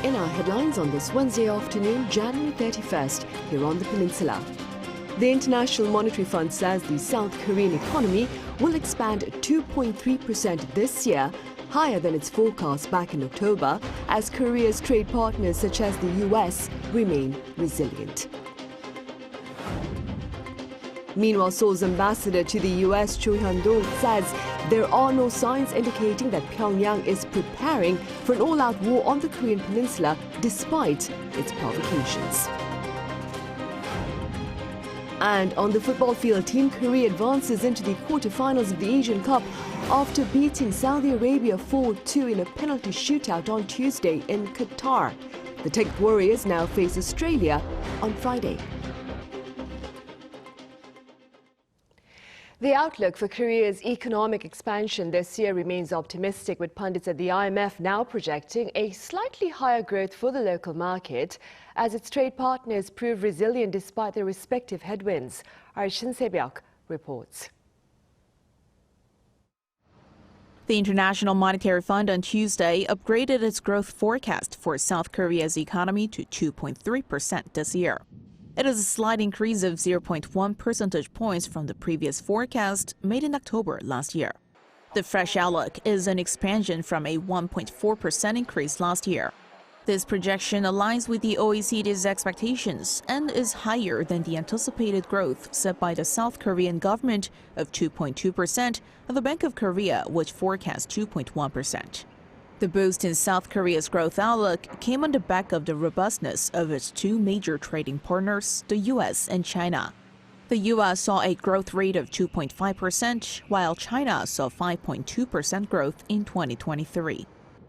In our headlines on this Wednesday afternoon, January 31st, here on the peninsula. The International Monetary Fund says the South Korean economy will expand 2.3% this year, higher than its forecast back in October, as Korea's trade partners such as the US remain resilient. Meanwhile, Seoul's ambassador to the US, Cho Hyun-dong, says there are no signs indicating that Pyongyang is preparing for an all-out war on the Korean peninsula despite its provocations. And on the football field, Team Korea advances into the quarterfinals of the Asian Cup after beating Saudi Arabia 4-2 in a penalty shootout on Tuesday in Qatar. The Tech Warriors now face Australia on Friday. The outlook for Korea's economic expansion this year remains optimistic, with pundits at the IMF now projecting a slightly higher growth for the local market as its trade partners prove resilient despite their respective headwinds. Our Shin Se-byuk reports. The International Monetary Fund on Tuesday upgraded its growth forecast for South Korea's economy to 2.3% this year. It is a slight increase of 0.1 percentage points from the previous forecast made in October last year. The fresh outlook is an expansion from a 1.4% increase last year. This projection aligns with the OECD's expectations and is higher than the anticipated growth set by the South Korean government of 2.2% and the Bank of Korea, which forecast 2.1%. The boost in South Korea's growth outlook came on the back of the robustness of its two major trading partners, the U.S. and China. The U.S. saw a growth rate of 2.5%, while China saw 5.2% growth in 2023.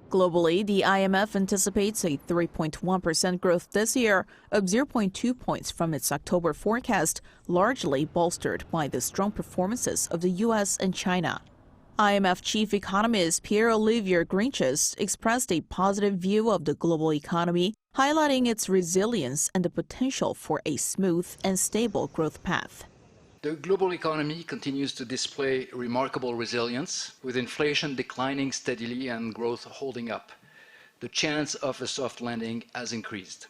Globally, the IMF anticipates a 3.1% growth this year, up 0.2 points from its October forecast, largely bolstered by the strong performances of the U.S. and China. IMF chief economist Pierre-Olivier Grinches expressed a positive view of the global economy, highlighting its resilience and the potential for a smooth and stable growth path. The global economy continues to display remarkable resilience, with inflation declining steadily and growth holding up. The chance of a soft landing has increased.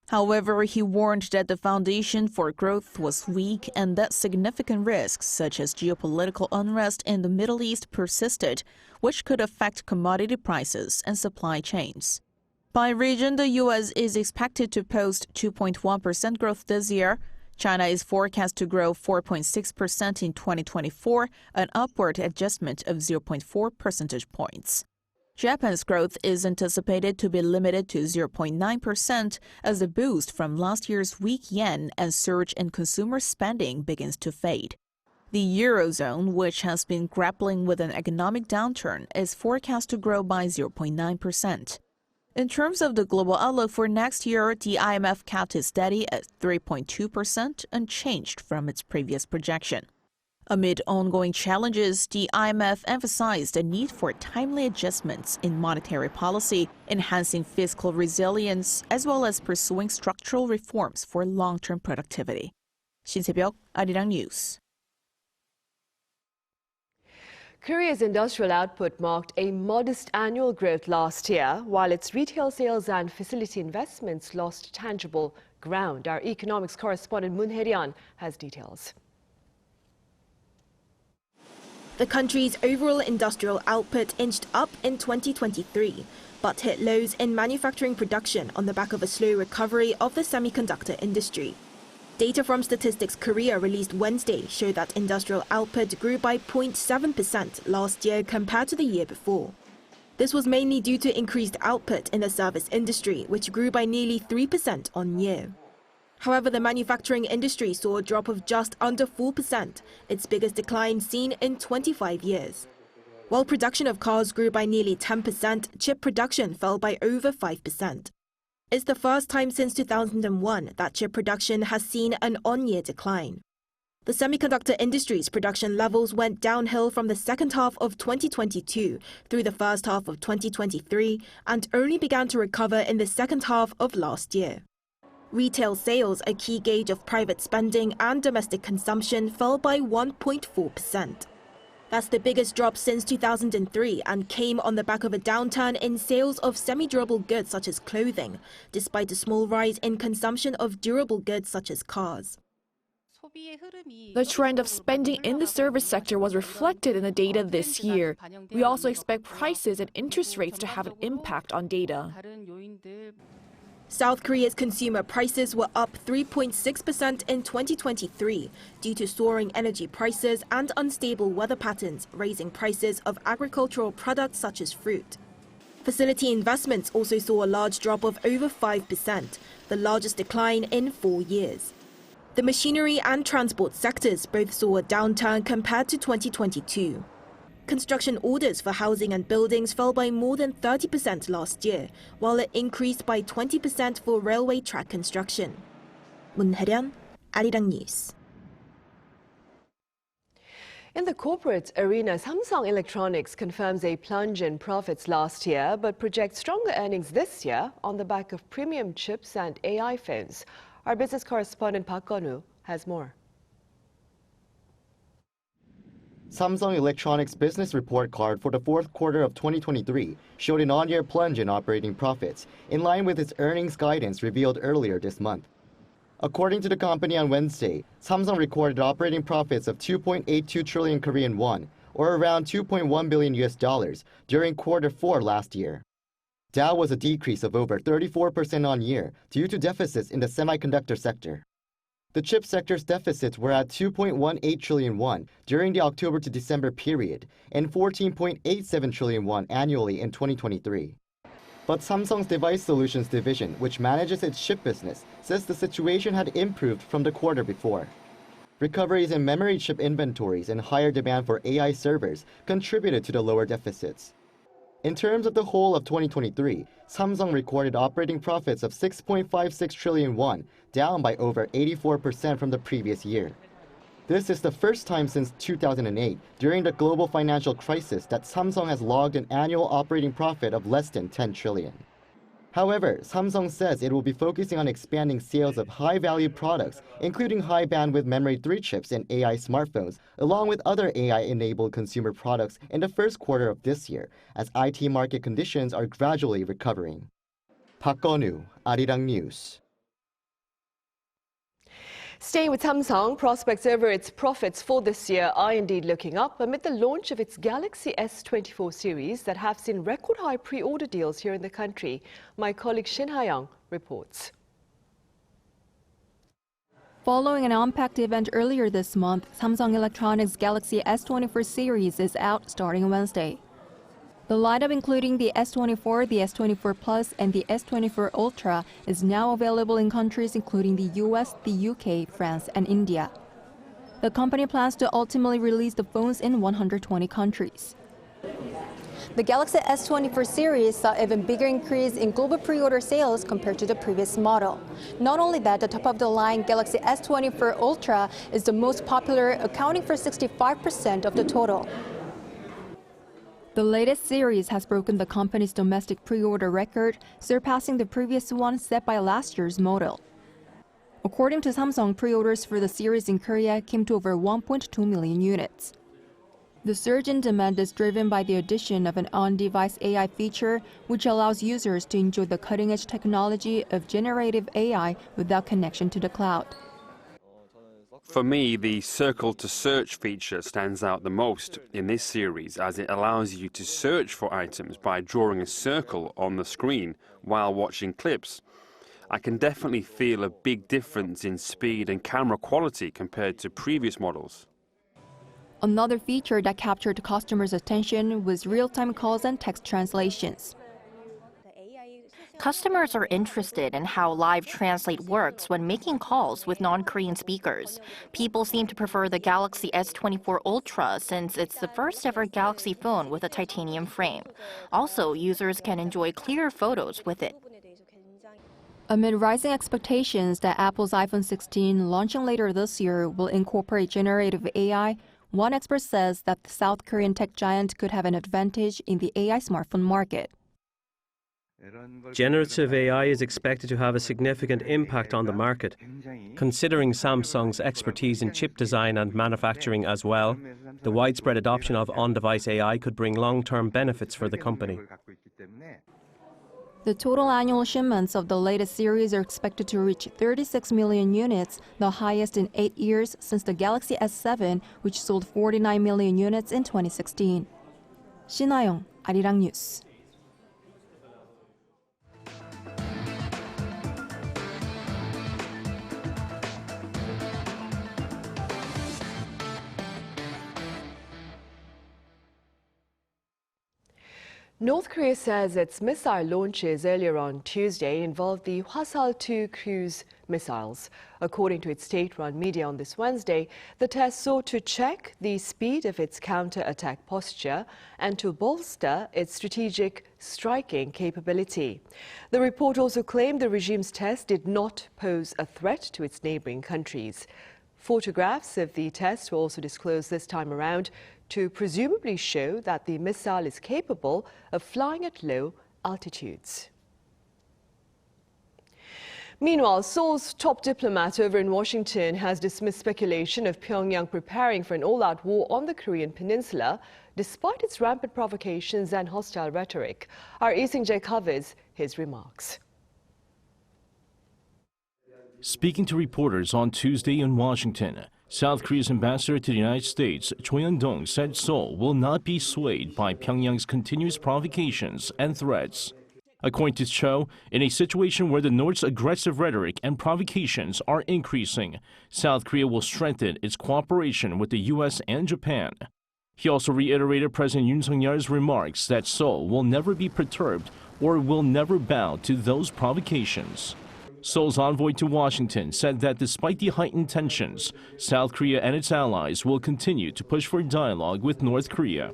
However, he warned that the foundation for growth was weak and that significant risks such as geopolitical unrest in the Middle East persisted, which could affect commodity prices and supply chains. By region, the U.S. is expected to post 2.1% growth this year. China is forecast to grow 4.6% in 2024, an upward adjustment of 0.4 percentage points. Japan's growth is anticipated to be limited to 0.9% as the boost from last year's weak yen and surge in consumer spending begins to fade. The Eurozone, which has been grappling with an economic downturn, is forecast to grow by 0.9%. In terms of the global outlook for next year, the IMF kept it steady at 3.2%, unchanged from its previous projection. Amid ongoing challenges, the IMF emphasized the need for timely adjustments in monetary policy, enhancing fiscal resilience, as well as pursuing structural reforms for long-term productivity. Shin Se-byuk, Arirang News. Korea's industrial output marked a modest annual growth last year, while its retail sales and facility investments lost tangible ground. Our economics correspondent Moon Hae-ryun has details. The country's overall industrial output inched up in 2023, but hit lows in manufacturing production on the back of a slow recovery of the semiconductor industry. Data from Statistics Korea released Wednesday showed that industrial output grew by 0.7% last year compared to the year before. This was mainly due to increased output in the service industry, which grew by nearly 3% on year. However, the manufacturing industry saw a drop of just under 4%, its biggest decline seen in 25 years. While production of cars grew by nearly 10%, chip production fell by over 5%. It's the first time since 2001 that chip production has seen an on-year decline. The semiconductor industry's production levels went downhill from the second half of 2022 through the first half of 2023 and only began to recover in the second half of last year. Retail sales, a key gauge of private spending and domestic consumption, fell by 1.4%. That's the biggest drop since 2003 and came on the back of a downturn in sales of semi-durable goods such as clothing, despite a small rise in consumption of durable goods such as cars. The trend of spending in the service sector was reflected in the data this year. We also expect prices and interest rates to have an impact on data. South Korea's consumer prices were up 3.6% in 2023 due to soaring energy prices and unstable weather patterns, raising prices of agricultural products such as fruit. Facility investments also saw a large drop of over 5%, the largest decline in 4 years. The machinery and transport sectors both saw a downturn compared to 2022. Construction orders for housing and buildings fell by more than 30% last year, while it increased by 20% for railway track construction. 문혜련, Arirang News. In the corporate arena, Samsung Electronics confirms a plunge in profits last year, but projects stronger earnings this year on the back of premium chips and AI phones. Our business correspondent Park Gun-woo has more. Samsung Electronics business report card for the fourth quarter of 2023 showed an on-year plunge in operating profits, in line with its earnings guidance revealed earlier this month. According to the company on Wednesday, Samsung recorded operating profits of 2.82 trillion Korean won, or around $2.1 billion during quarter 4 last year. Dow was a decrease of over 34% on year due to deficits in the semiconductor sector. The chip sector's deficits were at 2.18 trillion won during the October to December period and 14.87 trillion won annually in 2023. But Samsung's Device Solutions division, which manages its chip business, says the situation had improved from the quarter before. Recoveries in memory chip inventories and higher demand for AI servers contributed to the lower deficits. In terms of the whole of 2023, Samsung recorded operating profits of 6.56 trillion won, down by over 84% from the previous year. This is the first time since 2008, during the global financial crisis, that Samsung has logged an annual operating profit of less than 10 trillion. However, Samsung says it will be focusing on expanding sales of high-value products, including high-bandwidth memory 3 chips and AI smartphones, along with other AI-enabled consumer products in the first quarter of this year, as IT market conditions are gradually recovering. Park Gun-woo, Arirang News. Staying with Samsung, prospects over its profits for this year are indeed looking up amid the launch of its Galaxy S24 series that have seen record-high pre-order deals here in the country. My colleague Shin Ha-young reports. Following an unpacked event earlier this month, Samsung Electronics' Galaxy S24 series is out starting Wednesday. The lineup, including the S24, the S24 Plus, and the S24 Ultra, is now available in countries including the US, the UK, France, and India. The company plans to ultimately release the phones in 120 countries. The Galaxy S24 series saw an even bigger increase in global pre-order sales compared to the previous model. Not only that, the top-of-the-line Galaxy S24 Ultra is the most popular, accounting for 65% of the total. The latest series has broken the company's domestic pre-order record, surpassing the previous one set by last year's model. According to Samsung, pre-orders for the series in Korea came to over 1.2 million units. The surge in demand is driven by the addition of an on-device AI feature, which allows users to enjoy the cutting-edge technology of generative AI without connection to the cloud. For me, the circle to search feature stands out the most in this series, as it allows you to search for items by drawing a circle on the screen while watching clips. I can definitely feel a big difference in speed and camera quality compared to previous models. Another feature that captured customers' attention was real-time calls and text translations. Customers are interested in how Live Translate works when making calls with non-Korean speakers. People seem to prefer the Galaxy S24 Ultra since it's the first ever Galaxy phone with a titanium frame. Also, users can enjoy clearer photos with it. Amid rising expectations that Apple's iPhone 16, launching later this year, will incorporate generative AI, one expert says that the South Korean tech giant could have an advantage in the AI smartphone market. Generative AI is expected to have a significant impact on the market. Considering Samsung's expertise in chip design and manufacturing as well, the widespread adoption of on-device AI could bring long-term benefits for the company. The total annual shipments of the latest series are expected to reach 36 million units, the highest in 8 years since the Galaxy S7, which sold 49 million units in 2016. 신하영, Arirang News. North Korea says its missile launches earlier on Tuesday involved the Hwasal-2 cruise missiles. According to its state-run media on this Wednesday, the test sought to check the speed of its counter-attack posture and to bolster its strategic striking capability. The report also claimed the regime's test did not pose a threat to its neighboring countries. Photographs of the test were also disclosed this time around to presumably show that the missile is capable of flying at low altitudes. Meanwhile, Seoul's top diplomat over in Washington has dismissed speculation of Pyongyang preparing for an all-out war on the Korean peninsula, despite its rampant provocations and hostile rhetoric. Our Lee Seung-jae covers his remarks. Speaking to reporters on Tuesday in Washington, South Korea's ambassador to the United States, Choi Hyun-dong, said Seoul will not be swayed by Pyongyang's continuous provocations and threats. According to Cho, in a situation where the North's aggressive rhetoric and provocations are increasing, South Korea will strengthen its cooperation with the U.S. and Japan. He also reiterated President Yoon Suk-yeol's remarks that Seoul will never be perturbed or will never bow to those provocations. Seoul's envoy to Washington said that despite the heightened tensions, South Korea and its allies will continue to push for dialogue with North Korea.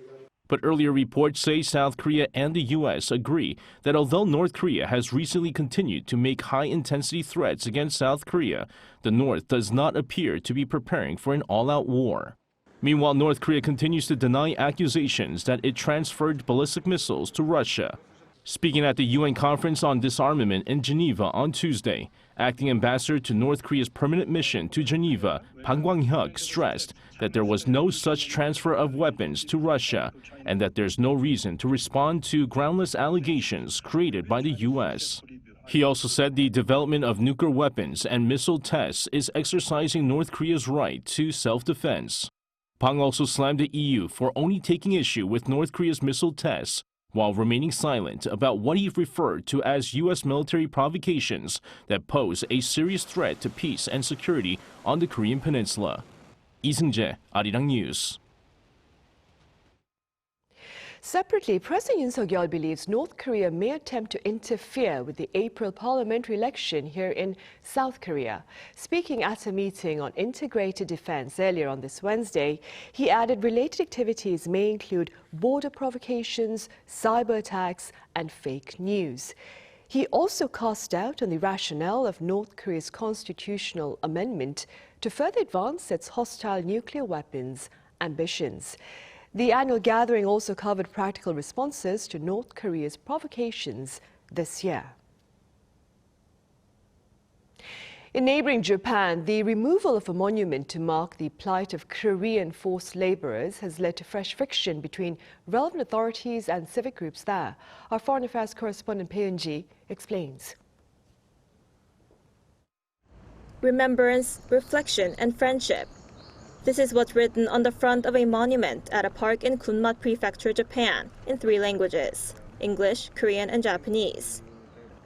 But earlier reports say South Korea and the U.S. agree that although North Korea has recently continued to make high-intensity threats against South Korea, the North does not appear to be preparing for an all-out war. Meanwhile, North Korea continues to deny accusations that it transferred ballistic missiles to Russia. Speaking at the UN Conference on Disarmament in Geneva on Tuesday, acting ambassador to North Korea's permanent mission to Geneva, Bang Kwang-hyuk, stressed that there was no such transfer of weapons to Russia and that there's no reason to respond to groundless allegations created by the U.S. He also said the development of nuclear weapons and missile tests is exercising North Korea's right to self-defense. Bang also slammed the EU for only taking issue with North Korea's missile tests, while remaining silent about what he referred to as U.S. military provocations that pose a serious threat to peace and security on the Korean peninsula. Lee Seung-jae, Arirang News. Separately, President Yoon Suk-yeol believes North Korea may attempt to interfere with the April parliamentary election here in South Korea. Speaking at a meeting on integrated defense earlier on this Wednesday, he added related activities may include border provocations, cyber attacks, and fake news. He also cast doubt on the rationale of North Korea's constitutional amendment to further advance its hostile nuclear weapons ambitions. The annual gathering also covered practical responses to North Korea's provocations this year. In neighboring Japan, the removal of a monument to mark the plight of Korean forced laborers has led to fresh friction between relevant authorities and civic groups there. Our foreign affairs correspondent Pei Eun-ji explains. Remembrance, reflection, and friendship. This is what's written on the front of a monument at a park in Gunma Prefecture, Japan, in 3 languages: English, Korean, and Japanese.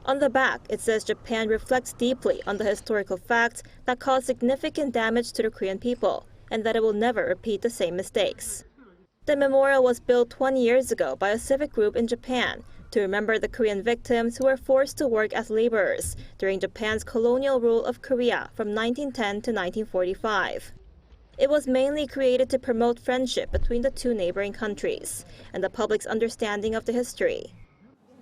On the back, it says Japan reflects deeply on the historical facts that caused significant damage to the Korean people, and that it will never repeat the same mistakes. The memorial was built 20 years ago by a civic group in Japan to remember the Korean victims who were forced to work as laborers during Japan's colonial rule of Korea from 1910 to 1945. It was mainly created to promote friendship between the 2 neighboring countries and the public's understanding of the history.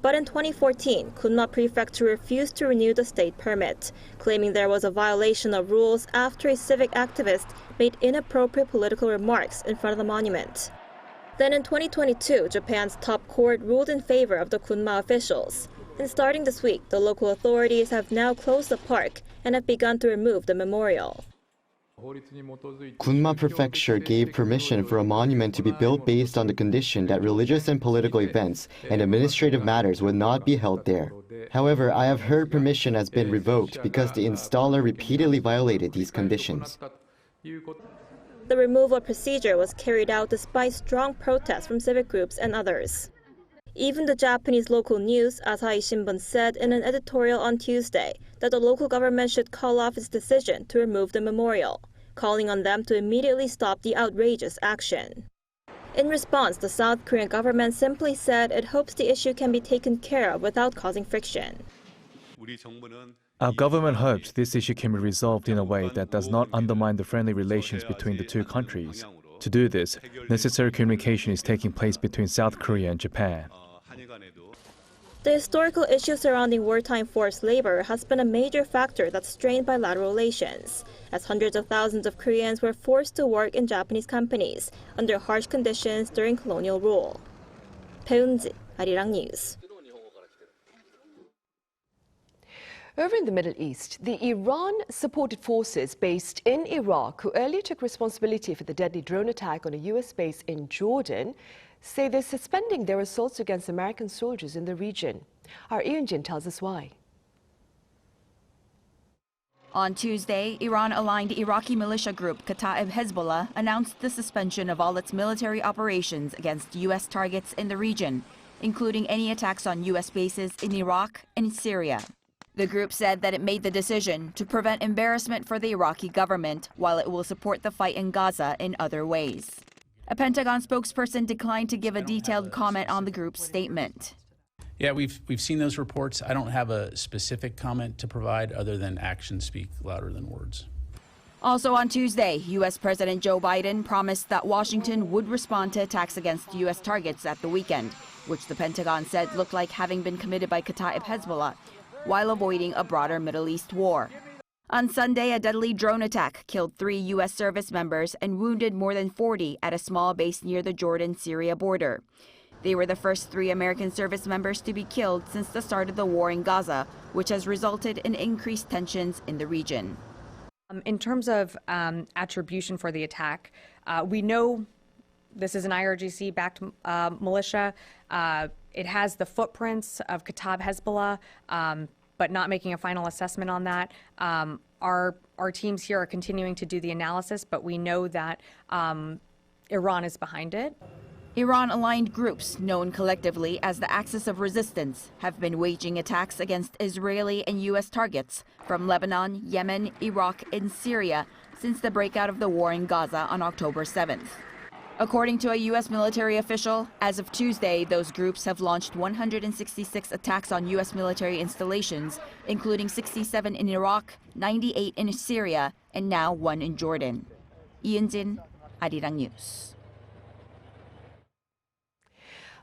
But in 2014, Gunma Prefecture refused to renew the state permit, claiming there was a violation of rules after a civic activist made inappropriate political remarks in front of the monument. Then in 2022, Japan's top court ruled in favor of the Gunma officials. And starting this week, the local authorities have now closed the park and have begun to remove the memorial. Gunma Prefecture gave permission for a monument to be built based on the condition that religious and political events and administrative matters would not be held there. However, I have heard permission has been revoked because the installer repeatedly violated these conditions. The removal procedure was carried out despite strong protests from civic groups and others. Even the Japanese local news, Asahi Shimbun, said in an editorial on Tuesday that the local government should call off its decision to remove the memorial, calling on them to immediately stop the outrageous action. In response, the South Korean government simply said it hopes the issue can be taken care of without causing friction. Our government hopes this issue can be resolved in a way that does not undermine the friendly relations between the two countries. To do this, necessary communication is taking place between South Korea and Japan. The historical issue surrounding wartime forced labor has been a major factor that strained bilateral relations, as hundreds of thousands of Koreans were forced to work in Japanese companies under harsh conditions during colonial rule. 배은지, Arirang News. Over in the Middle East, the Iran-supported forces based in Iraq, who earlier took responsibility for the deadly drone attack on a U.S. base in Jordan, say they're suspending their assaults against American soldiers in the region. Our Yoon tells us why. On Tuesday, Iran-aligned Iraqi militia group Kataib Hezbollah announced the suspension of all its military operations against U.S. targets in the region, including any attacks on U.S. bases in Iraq and Syria. The group said that it made the decision to prevent embarrassment for the Iraqi government while it will support the fight in Gaza in other ways. A Pentagon spokesperson declined to give a detailed comment on the group's statement. Yeah, we've seen those reports. I don't have a specific comment to provide other than actions speak louder than words. Also on Tuesday, U.S. President Joe Biden promised that Washington would respond to attacks against U.S. targets at the weekend, which the Pentagon said looked like having been committed by Kataib Hezbollah, while avoiding a broader Middle East war. On Sunday, a deadly drone attack killed 3 U.S. service members and wounded more than 40 at a small base near the Jordan-Syria border. They were the first 3 American service members to be killed since the start of the war in Gaza, which has resulted in increased tensions in the region. In terms of attribution for the attack, we know this is an IRGC-backed militia. It has the footprints of Kataib Hezbollah, but not making a final assessment on that. Our teams here are continuing to do the analysis, but we know that Iran is behind it. Iran-aligned groups, known collectively as the Axis of Resistance, have been waging attacks against Israeli and U.S. targets from Lebanon, Yemen, Iraq, and Syria since the breakout of the war in Gaza on October 7th. According to a U.S. military official, as of Tuesday, those groups have launched 166 attacks on U.S. military installations, including 67 in Iraq, 98 in Syria, and now 1 in Jordan. Yoon, Arirang News.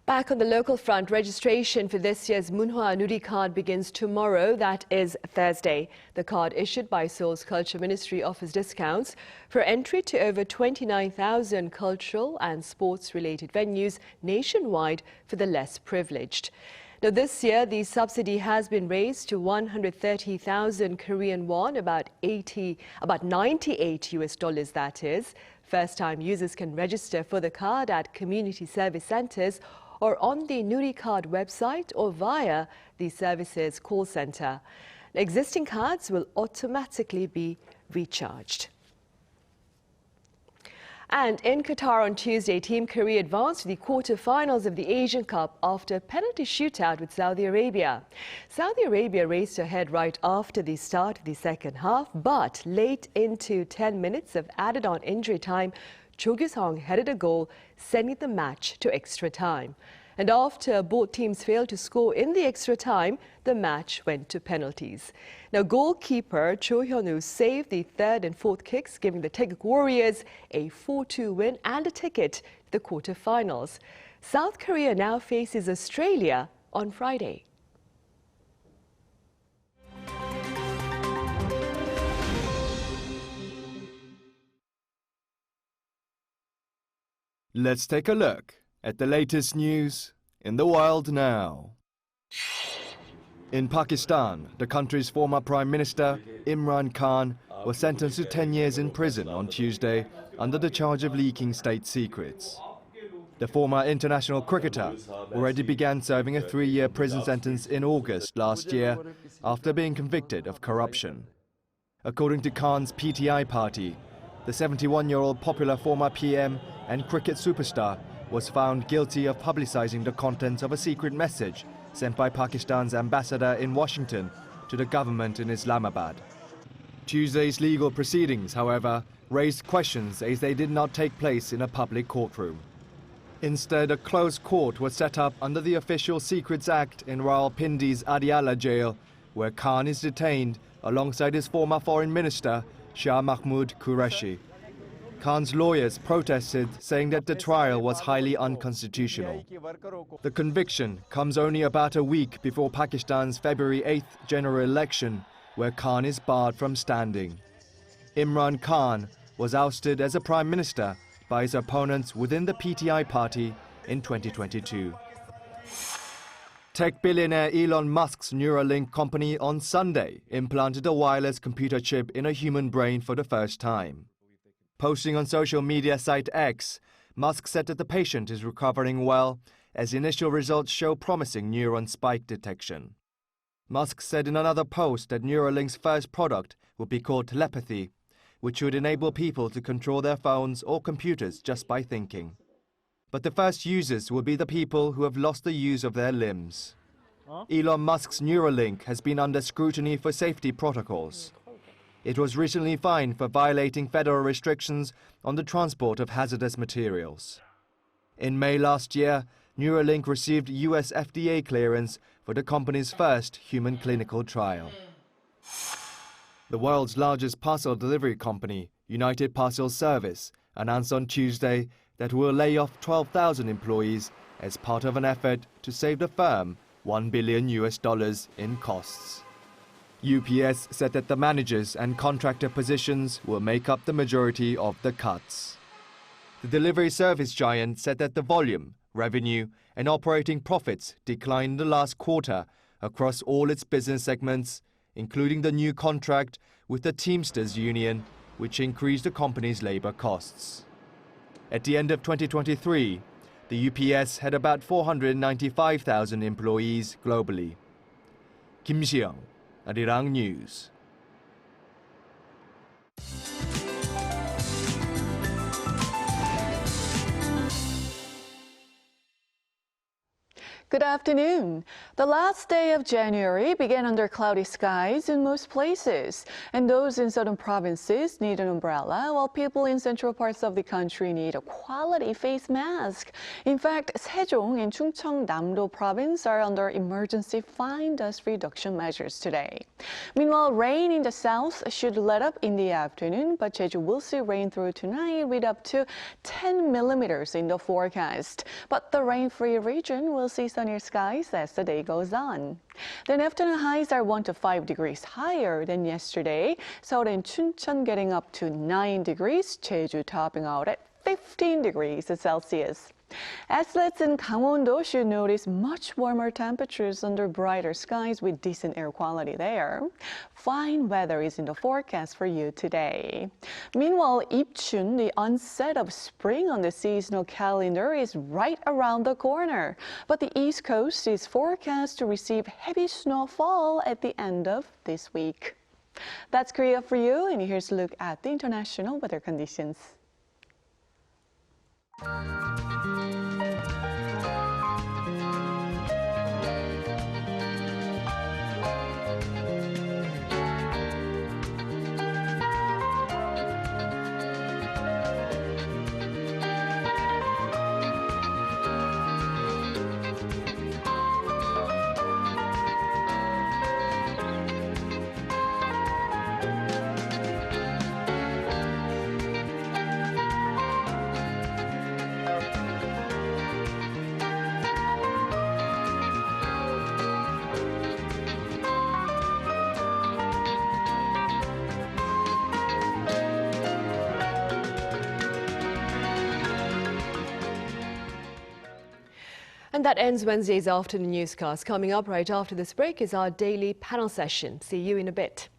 Back on the local front, registration for this year's Munhwa Nuri Card begins tomorrow, that is Thursday. The card issued by Seoul's Culture Ministry offers discounts for entry to over 29,000 cultural and sports-related venues nationwide for the less privileged. Now, this year, the subsidy has been raised to 130,000 Korean won, about 98 US dollars, that is. First-time users can register for the card at community service centers or on the Nuri Card website or via the service's call center. Existing cards will automatically be recharged. And in Qatar on Tuesday, Team Korea advanced to the quarter-finals of the Asian Cup after a penalty shootout with Saudi Arabia. Saudi Arabia raced ahead right after the start of the second half, but late into 10 minutes of added-on injury time, Cho Gyu-sung headed a goal, sending the match to extra time. And after both teams failed to score in the extra time, the match went to penalties. Now, goalkeeper Cho Hyun-woo saved the third and fourth kicks, giving the Taeguk Warriors a 4-2 win and a ticket to the quarter-finals. South Korea now faces Australia on Friday. Let's take a look at the latest news in the world now. In Pakistan, the country's former Prime Minister, Imran Khan, was sentenced to 10 years in prison on Tuesday under the charge of leaking state secrets. The former international cricketer already began serving a 3-year prison sentence in August last year after being convicted of corruption. According to Khan's PTI party, the 71-year-old popular former PM and cricket superstar was found guilty of publicizing the contents of a secret message sent by Pakistan's ambassador in Washington to the government in Islamabad. Tuesday's legal proceedings, however, raised questions as they did not take place in a public courtroom. Instead, a closed court was set up under the Official Secrets Act in Rawalpindi's Adiala jail, where Khan is detained alongside his former foreign minister, Shah Mahmood Qureshi. Khan's lawyers protested, saying that the trial was highly unconstitutional. The conviction comes only about a week before Pakistan's February 8th general election, where Khan is barred from standing. Imran Khan was ousted as a prime minister by his opponents within the PTI party in 2022. Tech billionaire Elon Musk's Neuralink company on Sunday implanted a wireless computer chip in a human brain for the first time. Posting on social media site X, Musk said that the patient is recovering well, as initial results show promising neuron spike detection. Musk said in another post that Neuralink's first product would be called telepathy, which would enable people to control their phones or computers just by thinking. But the first users will be the people who have lost the use of their limbs. Elon Musk's Neuralink has been under scrutiny for safety protocols. It was recently fined for violating federal restrictions on the transport of hazardous materials. In May last year, Neuralink received US FDA clearance for the company's first human clinical trial. The world's largest parcel delivery company, United Parcel Service, announced on Tuesday that it will lay off 12,000 employees as part of an effort to save the firm $1 billion in costs. UPS said that the managers and contractor positions will make up the majority of the cuts. The delivery service giant said that the volume, revenue, and operating profits declined in the last quarter across all its business segments, including the new contract with the Teamsters Union, which increased the company's labor costs. At the end of 2023, the UPS had about 495,000 employees globally. Kim Siyoung, Arirang News. Good afternoon. The last day of January began under cloudy skies in most places, and those in southern provinces need an umbrella, while people in central parts of the country need a quality face mask. In fact, Sejong and Chungcheong-Namdo province are under emergency fine dust reduction measures today. Meanwhile, rain in the south should let up in the afternoon, but Jeju will see rain through tonight with up to 10 millimeters in the forecast. But the rain-free region will see sunnier skies as the day goes on. Then afternoon highs are 1 to 5 degrees higher than yesterday. Seoul and Chuncheon getting up to 9 degrees, Jeju topping out at 15 degrees Celsius. Athletes in Gangwon-do should notice much warmer temperatures under brighter skies with decent air quality there. Fine weather is in the forecast for you today. Meanwhile, Ipchun, the onset of spring on the seasonal calendar, is right around the corner. But the East Coast is forecast to receive heavy snowfall at the end of this week. That's Korea for you, and here's a look at the international weather conditions. And that ends Wednesday's afternoon newscast. Coming up right after this break is our daily panel session. See you in a bit.